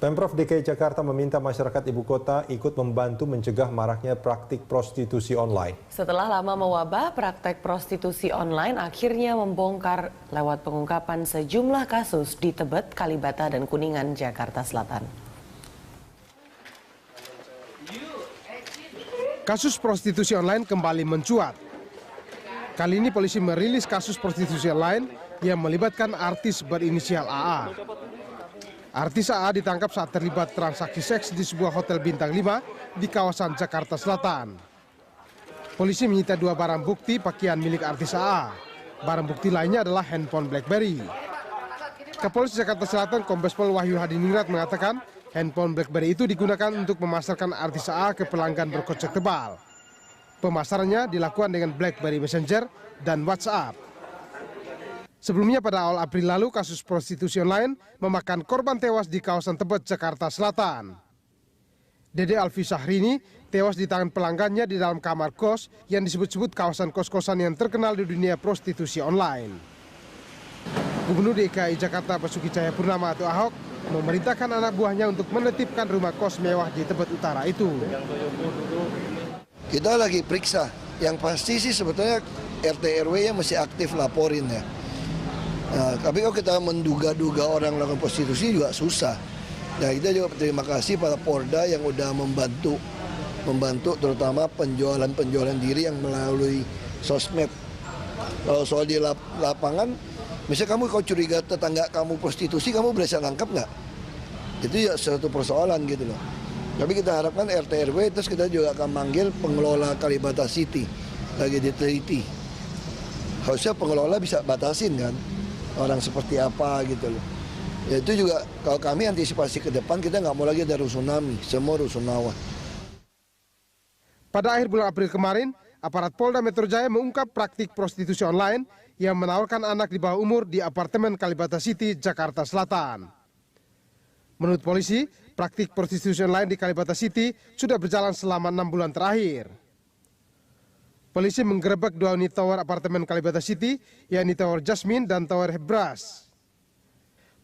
Pemprov DKI Jakarta meminta masyarakat ibu kota ikut membantu mencegah maraknya praktik prostitusi online. Setelah lama mewabah, praktek prostitusi online akhirnya membongkar lewat pengungkapan sejumlah kasus di Tebet, Kalibata, dan Kuningan, Jakarta Selatan. Kasus prostitusi online kembali mencuat. Kali ini polisi merilis kasus prostitusi online yang melibatkan artis berinisial AA. Artis AA ditangkap saat terlibat transaksi seks di sebuah hotel bintang 5 di kawasan Jakarta Selatan. Polisi menyita 2 barang bukti pakaian milik artis AA. Barang bukti lainnya adalah handphone BlackBerry. Kapolres Jakarta Selatan Kombes Pol Wahyu Hadiningrat mengatakan handphone BlackBerry itu digunakan untuk memasarkan artis AA ke pelanggan berkocek tebal. Pemasarannya dilakukan dengan BlackBerry Messenger dan WhatsApp. Sebelumnya pada awal April lalu, kasus prostitusi online memakan korban tewas di kawasan Tebet, Jakarta Selatan. Dede Alfi Syahrini tewas di tangan pelanggannya di dalam kamar kos yang disebut-sebut kawasan kos-kosan yang terkenal di dunia prostitusi online. Gubernur DKI Jakarta Basuki Cahayapurnama atau Ahok memerintahkan anak buahnya untuk menetipkan rumah kos mewah di Tebet Utara itu. Kita lagi periksa, yang pasti sih sebetulnya RT RW-nya masih aktif laporin ya. Nah, tapi kalau kita menduga-duga orang melakukan prostitusi juga susah. Nah, kita juga berterima kasih pada Polda yang udah membantu terutama penjualan diri yang melalui sosmed. Kalau soal di lapangan, misalnya kamu kalau curiga tetangga kamu prostitusi, kamu berhasil nangkap nggak? Itu ya suatu persoalan gitu loh. Tapi kita harapkan RT RW, terus kita juga akan manggil pengelola Kalibata City, lagi diteliti. Harusnya pengelola bisa batasin kan, orang seperti apa gitu loh. Ya itu juga kalau kami antisipasi ke depan, kita nggak mau lagi ada rusunami, semua rusunawa. Pada akhir bulan April kemarin, aparat Polda Metro Jaya mengungkap praktik prostitusi online yang menawarkan anak di bawah umur di apartemen Kalibata City, Jakarta Selatan. Menurut polisi, praktik prostitusi online di Kalibata City sudah berjalan selama 6 bulan terakhir. Polisi menggerebek 2 unit tower apartemen Kalibata City, yakni Tower Jasmine dan Tower Hebras.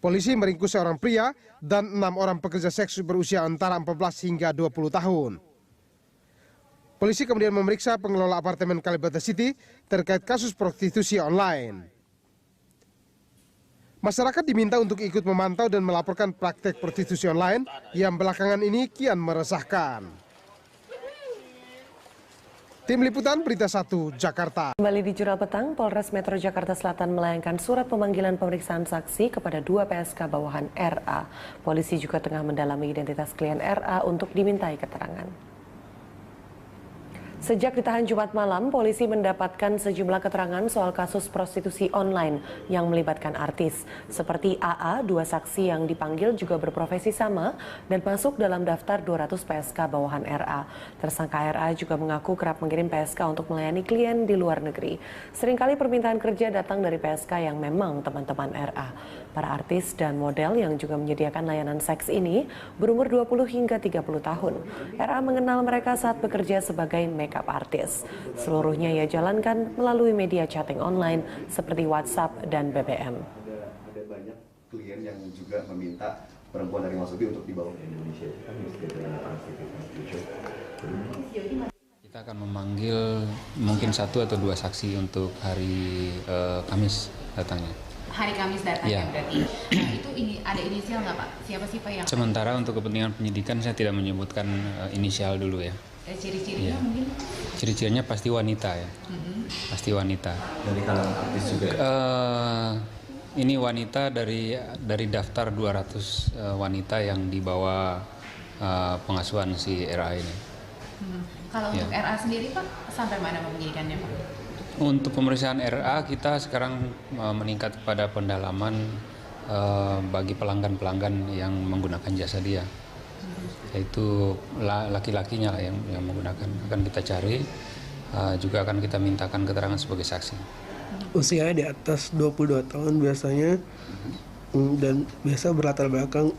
Polisi meringkus seorang pria dan 6 orang pekerja seks berusia antara 14 hingga 20 tahun. Polisi kemudian memeriksa pengelola apartemen Kalibata City terkait kasus prostitusi online. Masyarakat diminta untuk ikut memantau dan melaporkan praktek prostitusi online yang belakangan ini kian meresahkan. Tim Liputan Berita 1, Jakarta. Kembali di Jurnal Petang, Polres Metro Jakarta Selatan melayangkan surat pemanggilan pemeriksaan saksi kepada 2 PSK bawahan RA. Polisi juga tengah mendalami identitas klien RA untuk dimintai keterangan. Sejak ditahan Jumat malam, polisi mendapatkan sejumlah keterangan soal kasus prostitusi online yang melibatkan artis. Seperti AA, 2 saksi yang dipanggil juga berprofesi sama dan masuk dalam daftar 200 PSK bawahan RA. Tersangka RA juga mengaku kerap mengirim PSK untuk melayani klien di luar negeri. Seringkali permintaan kerja datang dari PSK yang memang teman-teman RA. Para artis dan model yang juga menyediakan layanan seks ini berumur 20 hingga 30 tahun. RA mengenal mereka saat bekerja sebagai makeup artis. Seluruhnya ia jalankan melalui media chatting online seperti WhatsApp dan BBM. Ada banyak klien yang juga meminta perempuan dari Mas Ubi untuk dibawa ke Indonesia. Kita akan memanggil mungkin 1 atau 2 saksi untuk hari Kamis datangnya. Hari Kamis datangnya berarti. Nah, itu ada inisial nggak Pak? Siapa sih Pak yang? Sementara untuk kepentingan penyidikan saya tidak menyebutkan inisial dulu ya. Ciri-cirinya mungkin? Ciri-cirinya pasti wanita ya. Pasti wanita. Dari kalangan artis juga. Ini wanita dari daftar 200 wanita yang dibawa pengasuhan si RA ini. Kalau untuk RA sendiri Pak, sampai mana penyidikannya Pak? Untuk pemeriksaan RA kita sekarang meningkat pada pendalaman bagi pelanggan-pelanggan yang menggunakan jasa dia. Yaitu laki-lakinya lah yang menggunakan. Akan kita cari, juga akan kita mintakan keterangan sebagai saksi. Usianya di atas 22 tahun biasanya, dan biasa berlatar belakang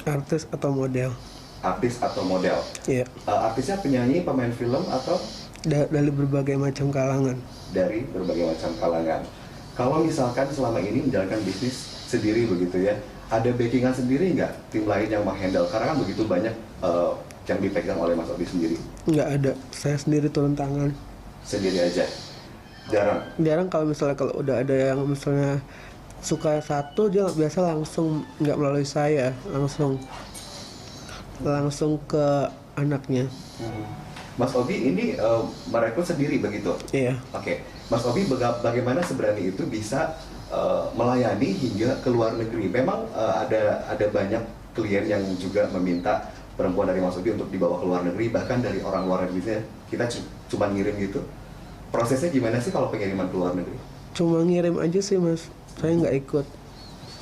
artis atau model. Artis atau model? Iya. Artisnya penyanyi, pemain film atau? Dari berbagai macam kalangan. Dari berbagai macam kalangan. Kalau misalkan selama ini menjalankan bisnis sendiri begitu ya, Ada backingan sendiri nggak tim lain yang menghandle? Karena kan begitu banyak yang dipegang oleh Mas Obi sendiri. Nggak ada, saya sendiri turun tangan. Sendiri aja? Jarang? Jarang kalau udah ada yang misalnya suka satu, dia biasa langsung nggak melalui saya, langsung ke anaknya. Mas Obi ini merekrut sendiri begitu? Iya. Oke. Mas Obi bagaimana seberani itu bisa melayani hingga ke luar negeri? Memang ada banyak klien yang juga meminta perempuan dari Mas Obi untuk dibawa ke luar negeri, bahkan dari orang luar negeri kita cuma ngirim gitu. Prosesnya gimana sih kalau pengiriman ke luar negeri? Cuma ngirim aja sih Mas, saya nggak ikut.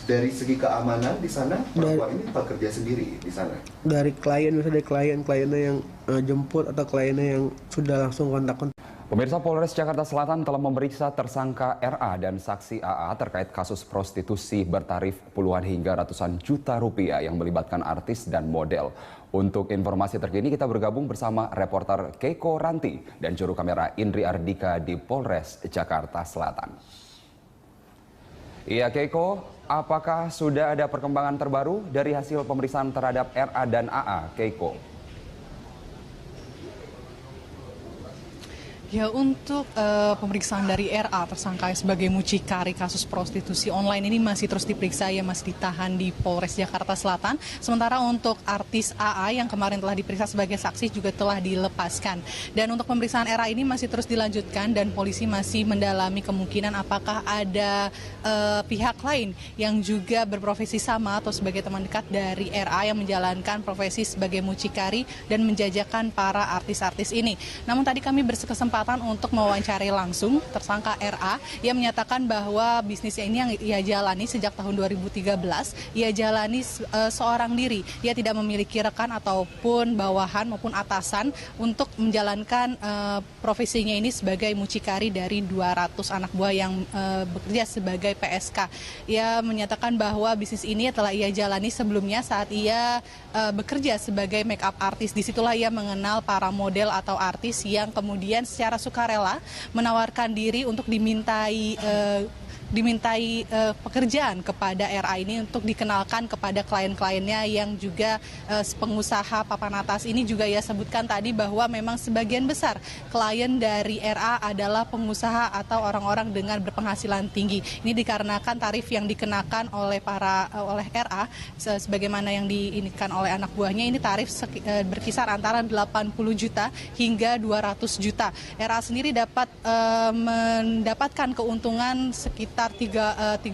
Dari segi keamanan di sana, perempuan ini bekerja sendiri di sana? Dari klien, misalnya dari kliennya yang jemput atau kliennya yang sudah langsung kontak. Pemirsa, Polres Jakarta Selatan telah memeriksa tersangka RA dan saksi AA terkait kasus prostitusi bertarif puluhan hingga ratusan juta rupiah yang melibatkan artis dan model. Untuk informasi terkini kita bergabung bersama reporter Keiko Ranti dan juru kamera Indri Ardika di Polres Jakarta Selatan. Iya Keiko, apakah sudah ada perkembangan terbaru dari hasil pemeriksaan terhadap RA dan AA, Keiko? Ya, untuk pemeriksaan dari RA tersangka sebagai mucikari kasus prostitusi online ini masih terus diperiksa, ya masih ditahan di Polres Jakarta Selatan. Sementara untuk artis AA yang kemarin telah diperiksa sebagai saksi juga telah dilepaskan. Dan untuk pemeriksaan RA ini masih terus dilanjutkan dan polisi masih mendalami kemungkinan apakah ada pihak lain yang juga berprofesi sama atau sebagai teman dekat dari RA yang menjalankan profesi sebagai mucikari dan menjajakan para artis-artis ini. Namun tadi kami berkesempatan untuk mewawancari langsung tersangka RA yang menyatakan bahwa bisnisnya ini yang ia jalani sejak tahun 2013, ia jalani seorang diri. Ia tidak memiliki rekan ataupun bawahan maupun atasan untuk menjalankan profesinya ini sebagai mucikari dari 200 anak buah yang bekerja sebagai PSK. Ia menyatakan bahwa bisnis ini telah ia jalani sebelumnya saat ia bekerja sebagai make up artist. Disitulah ia mengenal para model atau artis yang kemudian secara sukarela menawarkan diri untuk dimintai pekerjaan kepada RA ini untuk dikenalkan kepada klien-kliennya yang juga pengusaha papan atas. Ini juga ia sebutkan tadi bahwa memang sebagian besar klien dari RA adalah pengusaha atau orang-orang dengan berpenghasilan tinggi. Ini dikarenakan tarif yang dikenakan oleh RA sebagaimana yang diinikan oleh anak buahnya, ini tarif berkisar antara 80 juta hingga 200 juta. RA sendiri dapat mendapatkan keuntungan sekitar 30%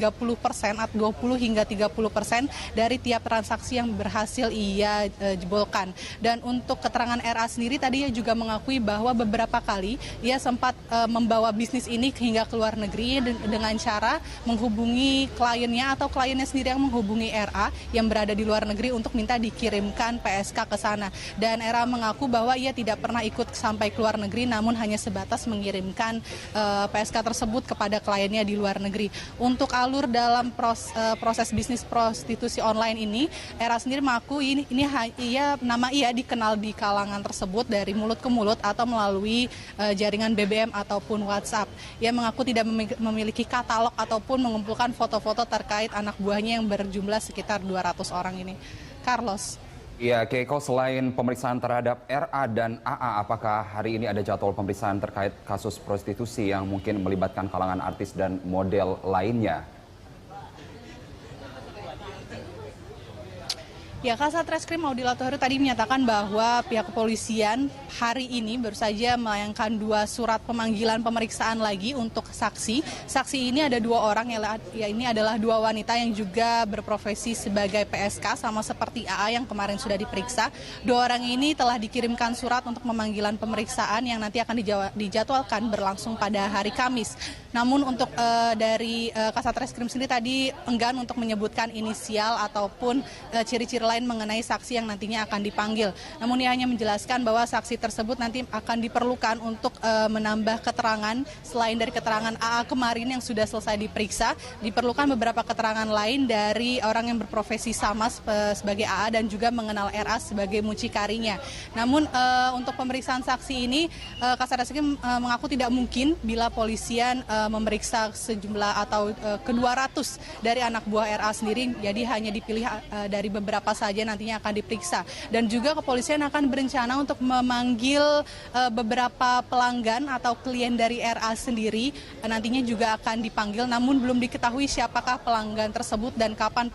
atau 20 hingga 30% dari tiap transaksi yang berhasil ia jebolkan. Dan untuk keterangan RA sendiri tadi ia juga mengakui bahwa beberapa kali ia sempat membawa bisnis ini hingga ke luar negeri dengan cara menghubungi kliennya atau kliennya sendiri yang menghubungi RA yang berada di luar negeri untuk minta dikirimkan PSK ke sana. Dan RA mengaku bahwa ia tidak pernah ikut sampai ke luar negeri, namun hanya sebatas mengirimkan PSK tersebut kepada kliennya di luar negeri. Untuk alur dalam proses bisnis prostitusi online ini, RA sendiri mengaku nama ia dikenal di kalangan tersebut dari mulut ke mulut atau melalui jaringan BBM ataupun WhatsApp. Ia mengaku tidak memiliki katalog ataupun mengumpulkan foto-foto terkait anak buahnya yang berjumlah sekitar 200 orang ini. Carlos. Ya, Keiko, selain pemeriksaan terhadap RA dan AA, apakah hari ini ada jadwal pemeriksaan terkait kasus prostitusi yang mungkin melibatkan kalangan artis dan model lainnya? Ya, Kasat Reskrim Audi Latuheru tadi menyatakan bahwa pihak kepolisian hari ini baru saja melayangkan 2 surat pemanggilan pemeriksaan lagi untuk saksi. Saksi ini ada 2 orang, ya ini adalah 2 wanita yang juga berprofesi sebagai PSK sama seperti AA yang kemarin sudah diperiksa. 2 orang ini telah dikirimkan surat untuk pemanggilan pemeriksaan yang nanti akan dijadwalkan berlangsung pada hari Kamis. Namun untuk dari Kasat Reskrim sendiri tadi enggan untuk menyebutkan inisial ataupun ciri-ciri selain mengenai saksi yang nantinya akan dipanggil. Namun ia hanya menjelaskan bahwa saksi tersebut nanti akan diperlukan untuk menambah keterangan selain dari keterangan AA kemarin yang sudah selesai diperiksa, diperlukan beberapa keterangan lain dari orang yang berprofesi sama sebagai AA dan juga mengenal RA sebagai mucikarinya. Namun untuk pemeriksaan saksi ini Kasat Reskrim mengaku tidak mungkin bila polisian memeriksa sejumlah atau ke-200 dari anak buah RA sendiri, jadi hanya dipilih dari beberapa saja nantinya akan diperiksa. Dan juga kepolisian akan berencana untuk memanggil beberapa pelanggan atau klien dari RA sendiri, nantinya juga akan dipanggil, namun belum diketahui siapakah pelanggan tersebut dan kapan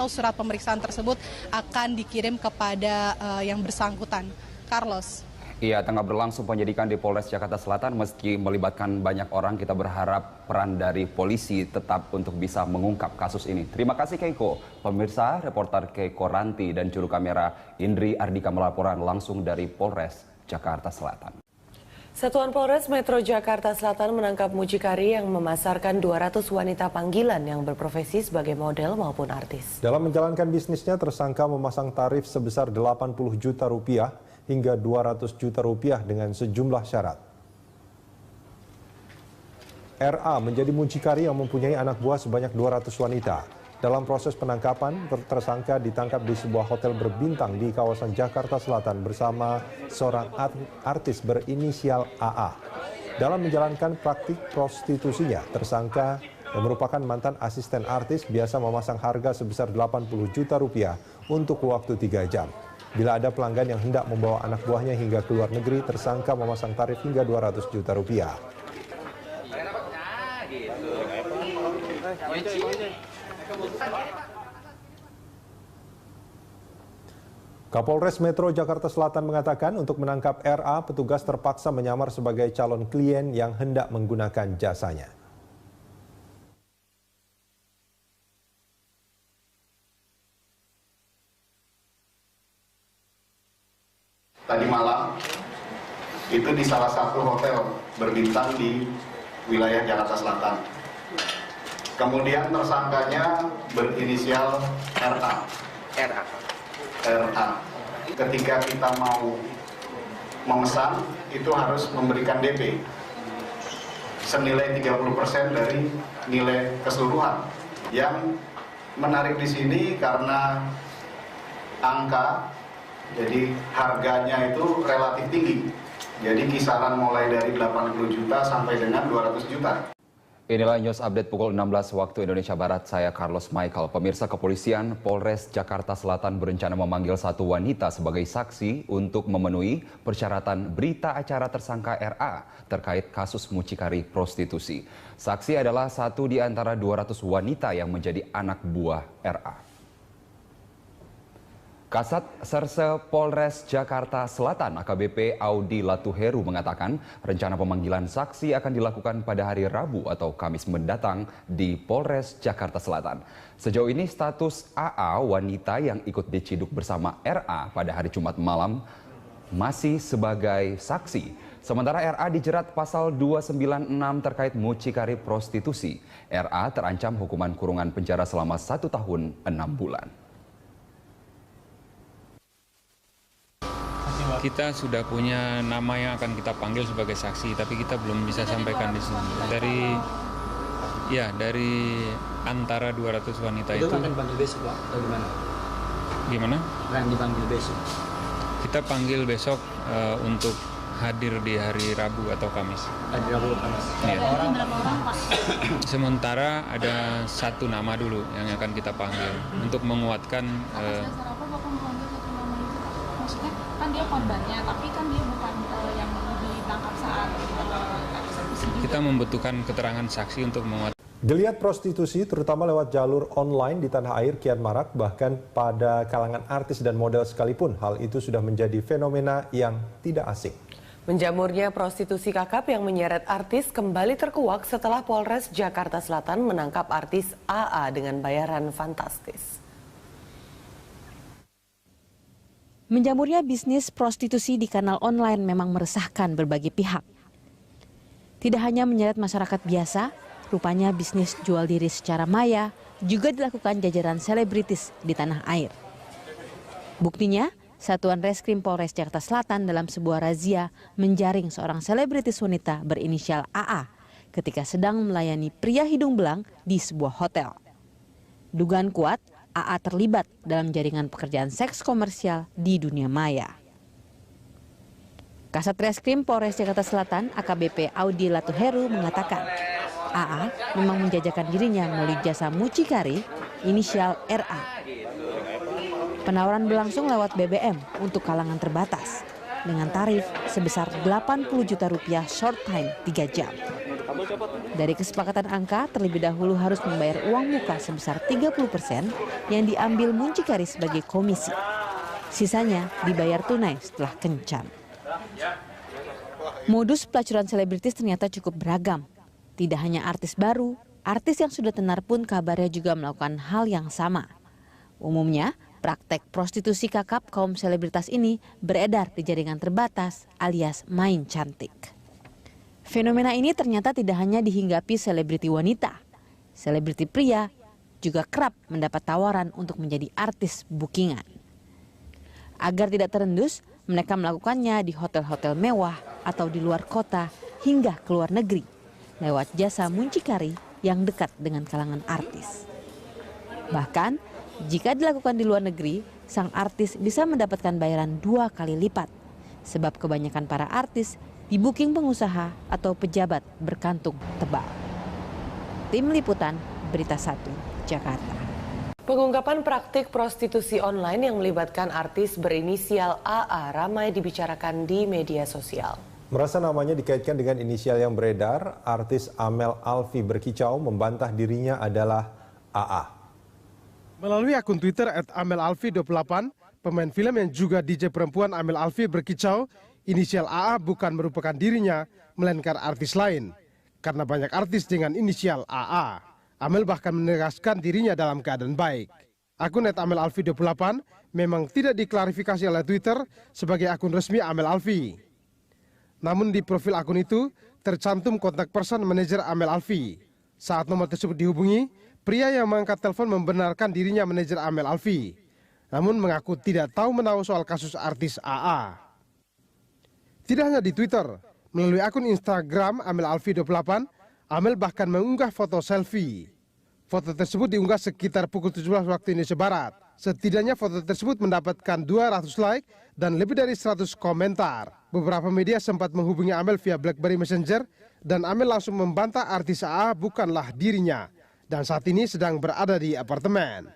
surat pemeriksaan tersebut akan dikirim kepada yang bersangkutan. Carlos. Iya, tengah berlangsung penyidikan di Polres Jakarta Selatan. Meski melibatkan banyak orang, kita berharap peran dari polisi tetap untuk bisa mengungkap kasus ini. Terima kasih Keiko. Pemirsa, reporter Keiko Ranti dan juru kamera Indri Ardika melaporkan langsung dari Polres Jakarta Selatan. Satuan Polres Metro Jakarta Selatan menangkap mucikari yang memasarkan 200 wanita panggilan yang berprofesi sebagai model maupun artis. Dalam menjalankan bisnisnya, tersangka memasang tarif sebesar 80 juta rupiah hingga 200 juta rupiah dengan sejumlah syarat. RA menjadi mucikari yang mempunyai anak buah sebanyak 200 wanita. Dalam proses penangkapan, tersangka ditangkap di sebuah hotel berbintang di kawasan Jakarta Selatan bersama seorang artis berinisial AA. Dalam menjalankan praktik prostitusinya, tersangka yang merupakan mantan asisten artis biasa memasang harga sebesar 80 juta rupiah untuk waktu 3 jam. Bila ada pelanggan yang hendak membawa anak buahnya hingga ke luar negeri, tersangka memasang tarif hingga 200 juta rupiah. Kapolres Metro Jakarta Selatan mengatakan untuk menangkap RA, petugas terpaksa menyamar sebagai calon klien yang hendak menggunakan jasanya. Tadi malam itu di salah satu hotel berbintang di wilayah Jakarta Selatan. Kemudian tersangkanya berinisial RA. Ketika kita mau memesan itu harus memberikan DP senilai 30% dari nilai keseluruhan. Yang menarik di sini karena angka, jadi harganya itu relatif tinggi. Jadi kisaran mulai dari 80 juta sampai dengan 200 juta. Inilah news update pukul 16 waktu Indonesia Barat. Saya Carlos Michael. Pemirsa, kepolisian Polres Jakarta Selatan berencana memanggil satu wanita sebagai saksi untuk memenuhi persyaratan berita acara tersangka RA terkait kasus mucikari prostitusi. Saksi adalah satu di antara 200 wanita yang menjadi anak buah RA. Kasat Serse Polres Jakarta Selatan AKBP Audi Latuheru mengatakan rencana pemanggilan saksi akan dilakukan pada hari Rabu atau Kamis mendatang di Polres Jakarta Selatan. Sejauh ini status AA wanita yang ikut diciduk bersama RA pada hari Jumat malam masih sebagai saksi. Sementara RA dijerat pasal 296 terkait mucikari prostitusi. RA terancam hukuman kurungan penjara selama 1 tahun 6 bulan. Kita sudah punya nama yang akan kita panggil sebagai saksi, tapi kita belum bisa sampaikan di sini. Dari antara 200 wanita itu akan dipanggil besok, Pak, atau gimana? Gimana? Akan dipanggil besok. Kita panggil besok untuk hadir di hari Rabu atau Kamis. Hari Rabu atau Kamis. Ya. Berapa orang, Pak? Sementara ada satu nama dulu yang akan kita panggil untuk menguatkan. Atas dasar apa Bapak memanggil satu nama itu? Maksudnya kan dia korbannya, tapi kan dia bukan yang ditangkap saat kita membutuhkan keterangan saksi untuk menguatkan. Geliat prostitusi terutama lewat jalur online di tanah air kian marak, bahkan pada kalangan artis dan model sekalipun hal itu sudah menjadi fenomena yang tidak asing. Menjamurnya prostitusi kakap yang menyeret artis kembali terkuak setelah Polres Jakarta Selatan menangkap artis AA dengan bayaran fantastis. Menjamurnya bisnis prostitusi di kanal online memang meresahkan berbagai pihak. Tidak hanya menyeret masyarakat biasa, rupanya bisnis jual diri secara maya juga dilakukan jajaran selebritis di tanah air. Buktinya, Satuan Reskrim Polres Jakarta Selatan dalam sebuah razia menjaring seorang selebritis wanita berinisial AA ketika sedang melayani pria hidung belang di sebuah hotel. Dugaan kuat, AA terlibat dalam jaringan pekerjaan seks komersial di dunia maya. Kasat Reskrim Polres Jakarta Selatan AKBP Audi Latuheru mengatakan, AA memang menjajakan dirinya melalui jasa mucikari inisial RA. Penawaran berlangsung lewat BBM untuk kalangan terbatas dengan tarif sebesar Rp80 juta short time 3 jam. Dari kesepakatan angka, terlebih dahulu harus membayar uang muka sebesar 30% yang diambil mucikari sebagai komisi. Sisanya dibayar tunai setelah kencan. Modus pelacuran selebritis ternyata cukup beragam. Tidak hanya artis baru, artis yang sudah tenar pun kabarnya juga melakukan hal yang sama. Umumnya, praktek prostitusi kakap kaum selebritas ini beredar di jaringan terbatas alias main cantik. Fenomena ini ternyata tidak hanya dihinggapi selebriti wanita. Selebriti pria juga kerap mendapat tawaran untuk menjadi artis bookingan. Agar tidak terendus, mereka melakukannya di hotel-hotel mewah atau di luar kota hingga ke luar negeri lewat jasa muncikari yang dekat dengan kalangan artis. Bahkan, jika dilakukan di luar negeri, sang artis bisa mendapatkan bayaran 2 kali lipat. Sebab kebanyakan para artis di-booking pengusaha atau pejabat berkantung tebal. Tim Liputan, Berita 1, Jakarta. Pengungkapan praktik prostitusi online yang melibatkan artis berinisial AA ramai dibicarakan di media sosial. Merasa namanya dikaitkan dengan inisial yang beredar, artis Amel Alfi berkicau membantah dirinya adalah AA. Melalui akun Twitter @amelalfi28, pemain film yang juga DJ perempuan Amel Alfi berkicau, inisial AA bukan merupakan dirinya, melainkan artis lain. Karena banyak artis dengan inisial AA. Amel bahkan menegaskan dirinya dalam keadaan baik. Akun @amelalfi28 memang tidak diklarifikasi oleh Twitter sebagai akun resmi Amel Alfi. Namun di profil akun itu tercantum kontak person manajer Amel Alfi. Saat nomor tersebut dihubungi, pria yang mengangkat telepon membenarkan dirinya manajer Amel Alfi, namun mengaku tidak tahu menahu soal kasus artis AA. Tidak hanya di Twitter, melalui akun Instagram Amel Alfi28, Amel bahkan mengunggah foto selfie. Foto tersebut diunggah sekitar pukul 17 waktu Indonesia Barat. Setidaknya foto tersebut mendapatkan 200 like dan lebih dari 100 komentar. Beberapa media sempat menghubungi Amel via BlackBerry Messenger dan Amel langsung membantah artis AA bukanlah dirinya dan saat ini sedang berada di apartemen.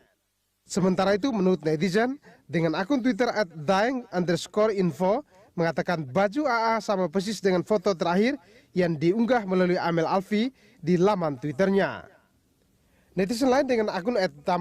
Sementara itu menurut netizen, dengan akun Twitter @dying_info mengatakan baju AA sama persis dengan foto terakhir yang diunggah melalui Amel Alfi di laman Twitternya. Netizen lain dengan akun